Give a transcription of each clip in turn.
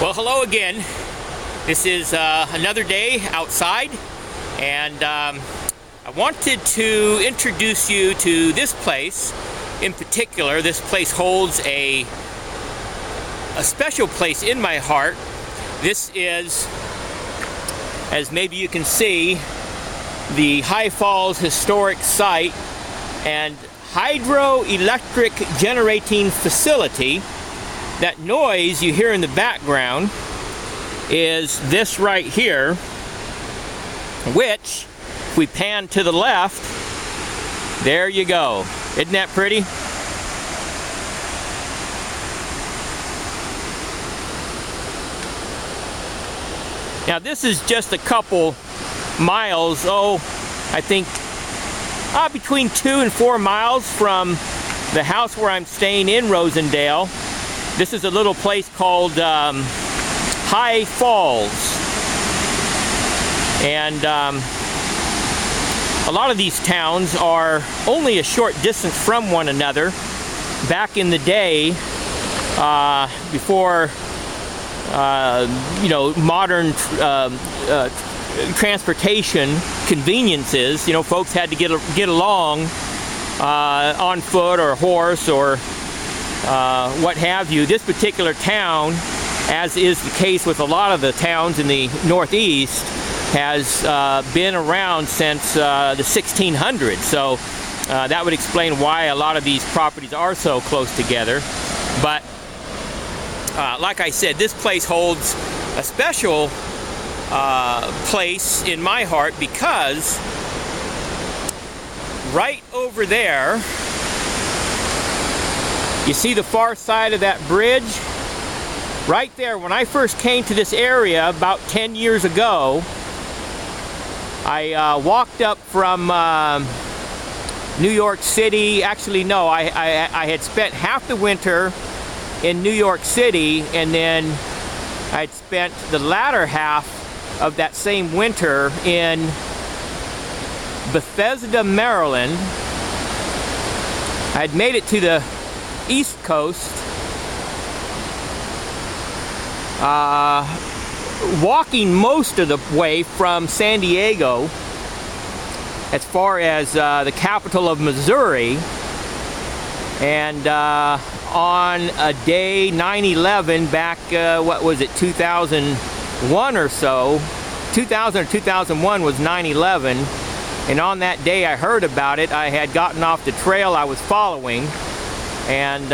Well, hello again. This is another day outside, and I wanted to introduce you to this place in particular. This place holds a special place in my heart. This is, as maybe you can see, the High Falls Historic Site and hydroelectric generating facility. That noise you hear in the background is this right here, which, if we pan to the left, there you go. Isn't that pretty? Now this is just a couple miles, I think between 2 and 4 miles from the house where I'm staying in Rosendale. This is a little place called High Falls, and a lot of these towns are only a short distance from one another. Back in the day, before modern transportation conveniences, folks had to get along on foot or horse or what have you. This particular town, as is the case with a lot of the towns in the Northeast, has been around since the 1600s. So that would explain why a lot of these properties are so close together. But like I said, this place holds a special place in my heart because right over there, you see the far side of that bridge? Right there, when I first came to this area about 10 years ago, I walked up from New York City. Actually, no, I had spent half the winter in New York City, and then I'd spent the latter half of that same winter in Bethesda, Maryland. I'd made it to the East Coast, walking most of the way from San Diego as far as the capital of Missouri, and on a day 9/11 back, what was it, 2001 or so, 2000 or 2001 was 9/11, and on that day I heard about it. I had gotten off the trail I was following and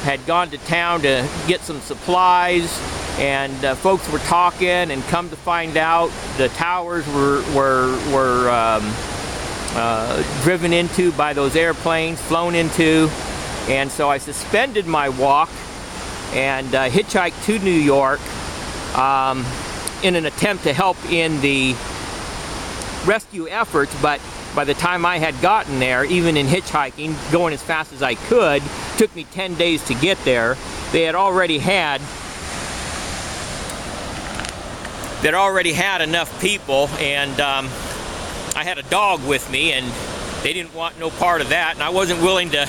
had gone to town to get some supplies, and folks were talking, and come to find out the towers were driven into by those airplanes, flown into, and so I suspended my walk and hitchhiked to New York in an attempt to help in the rescue efforts. But by the time I had gotten there, even in hitchhiking, going as fast as I could, took me 10 days to get there. They had already had enough people, and I had a dog with me, and they didn't want no part of that, and I wasn't willing to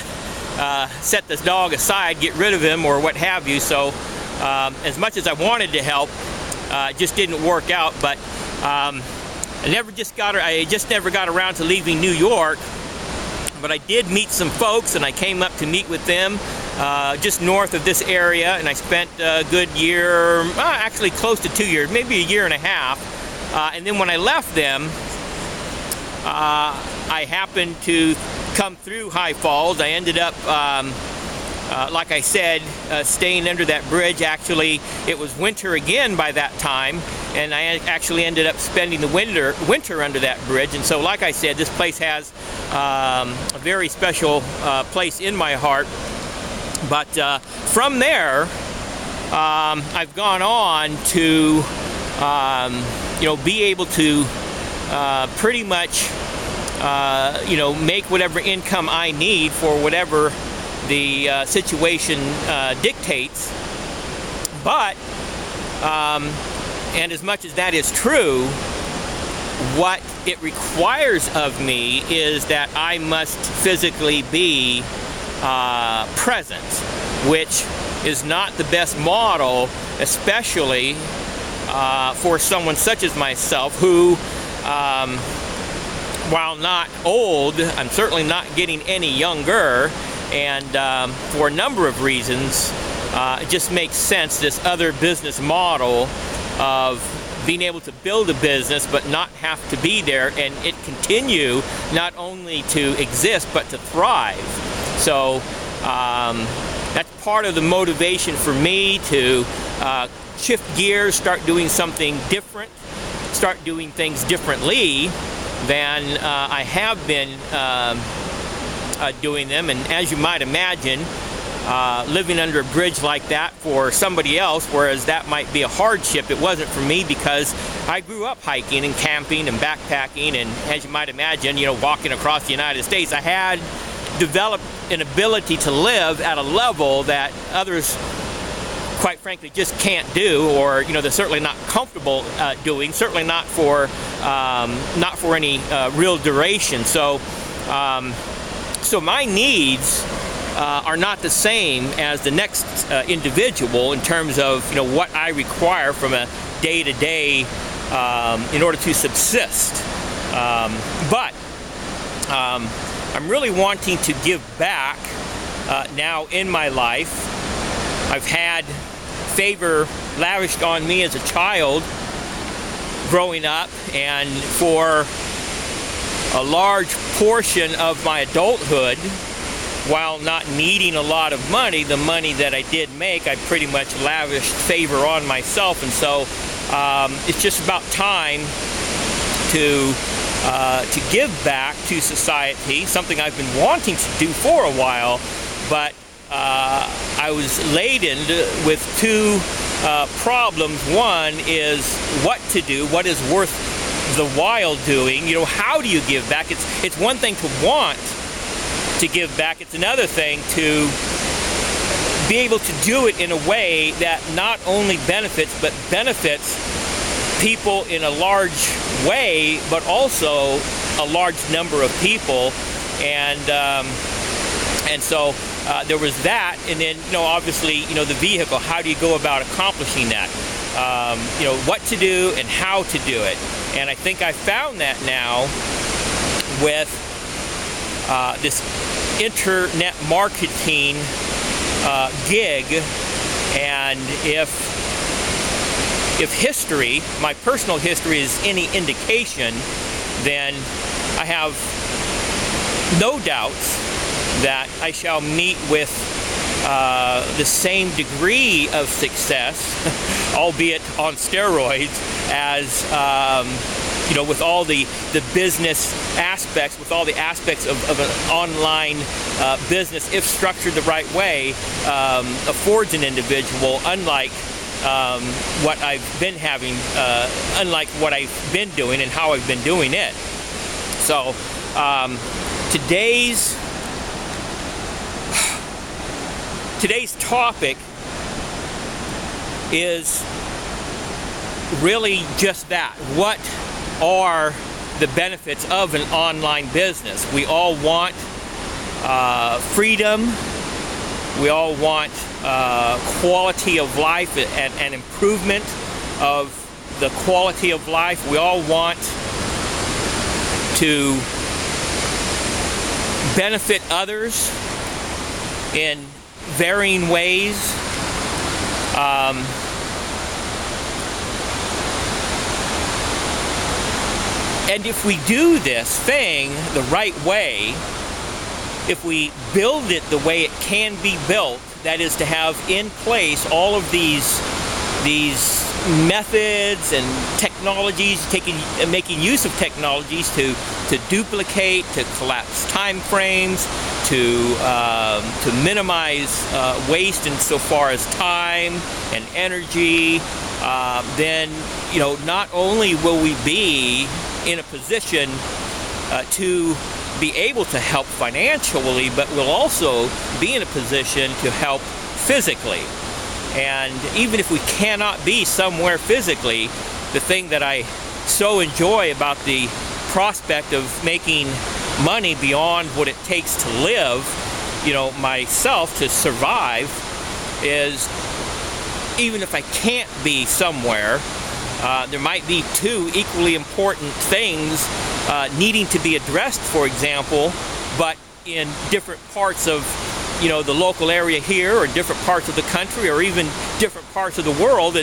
set this dog aside, get rid of him, or what have you. So as much as I wanted to help, it just didn't work out. But I just never got around to leaving New York, but I did meet some folks, and I came up to meet with them just north of this area, and I spent a good year, actually close to 2 years, maybe a year and a half, and then when I left them, I happened to come through High Falls. I ended up, like I said, staying under that bridge. Actually, it was winter again by that time, and I actually ended up spending the winter under that bridge. And so, like I said, this place has a very special place in my heart. But from there, I've gone on to be able to pretty much make whatever income I need for whatever the situation dictates. But and as much as that is true, what it requires of me is that I must physically be present, which is not the best model especially for someone such as myself who, while not old, I'm certainly not getting any younger, and for a number of reasons, it just makes sense, this other business model of being able to build a business but not have to be there, and it continue not only to exist but to thrive. So that's part of the motivation for me to shift gears, start doing something different, start doing things differently than I have been doing them. And as you might imagine, living under a bridge like that for somebody else, whereas that might be a hardship, it wasn't for me, because I grew up hiking and camping and backpacking, and as you might imagine, you know, walking across the United States, I had developed an ability to live at a level that others, quite frankly, just can't do, or, you know, they're certainly not comfortable doing, certainly not for any real duration. So so my needs are not the same as the next individual in terms of, you know, what I require from a day-to-day in order to subsist. But I'm really wanting to give back now in my life. I've had favor lavished on me as a child growing up, and for a large portion of my adulthood, while not needing a lot of money, the money that I did make, I pretty much lavished favor on myself. And so it's just about time to give back to society, something I've been wanting to do for a while, but I was laden with two problems. One is what to do, what is worth the while doing. You know, how do you give back? It's one thing to want to give back, it's another thing to be able to do it in a way that not only benefits, but benefits people in a large way, but also a large number of people. And so there was that, and then, you know, obviously, you know, the vehicle, how do you go about accomplishing that? You know, what to do and how to do it. And I think I found that now with this internet marketing gig. And if history, my personal history, is any indication, then I have no doubts that I shall meet with the same degree of success, albeit on steroids, as you know, with all the business aspects, with all the aspects of an online business, if structured the right way, affords an individual, unlike what I've been having, unlike what I've been doing and how I've been doing it. So today's topic is really just that. What are the benefits of an online business? We all want freedom. We all want quality of life and improvement of the quality of life. We all want to benefit others in varying ways. And if we do this thing the right way, if we build it the way it can be built, that is to have in place all of these methods and technologies, making use of technologies to duplicate, to collapse time frames, to minimize waste insofar as time and energy, then, you know, not only will we be in a position to be able to help financially, but we'll also be in a position to help physically. And even if we cannot be somewhere physically, the thing that I so enjoy about the prospect of making money beyond what it takes to live, you know, myself, to survive, is even if I can't be somewhere, there might be two equally important things needing to be addressed, for example, but in different parts of the local area here, or different parts of the country, or even different parts of the world,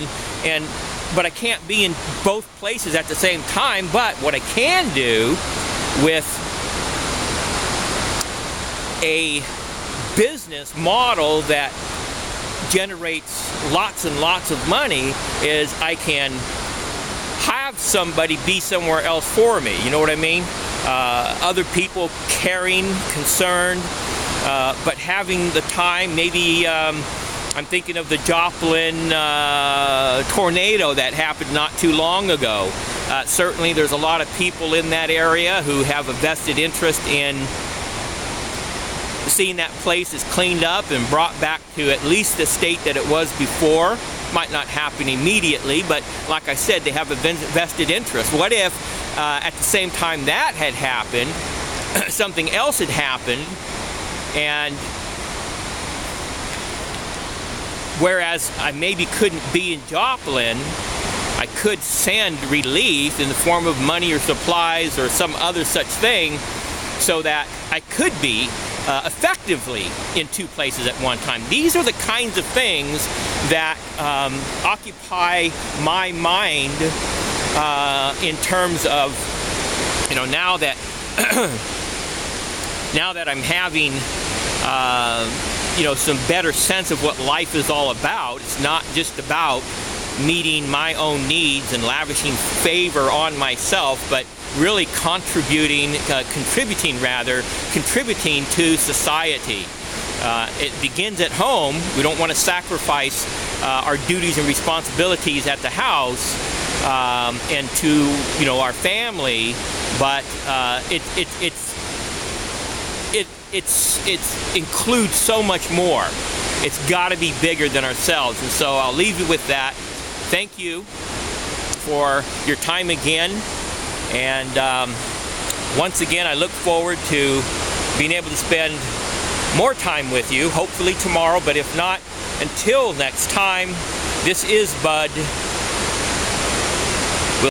but I can't be in both places at the same time. But what I can do with a business model that generates lots and lots of money is I can have somebody be somewhere else for me. You know what I mean? Other people caring, concerned, but having the time. Maybe I'm thinking of the Joplin tornado that happened not too long ago. Certainly there's a lot of people in that area who have a vested interest in seeing that place is cleaned up and brought back to at least the state that it was before. Might not happen immediately, but like I said, they have a vested interest. What if at the same time that had happened, something else had happened, and whereas I maybe couldn't be in Joplin, I could send relief in the form of money or supplies or some other such thing, so that I could be effectively in two places at one time. These are the kinds of things that occupy my mind in terms of, now that now that I'm having some better sense of what life is all about. It's not just about meeting my own needs and lavishing favor on myself, but really contributing to society. It begins at home. We don't want to sacrifice our duties and responsibilities at the house and to our family, but it includes so much more. It's got to be bigger than ourselves, and so I'll leave you with that. Thank you for your time again. And once again, I look forward to being able to spend more time with you, hopefully tomorrow, but if not, until next time, this is Bud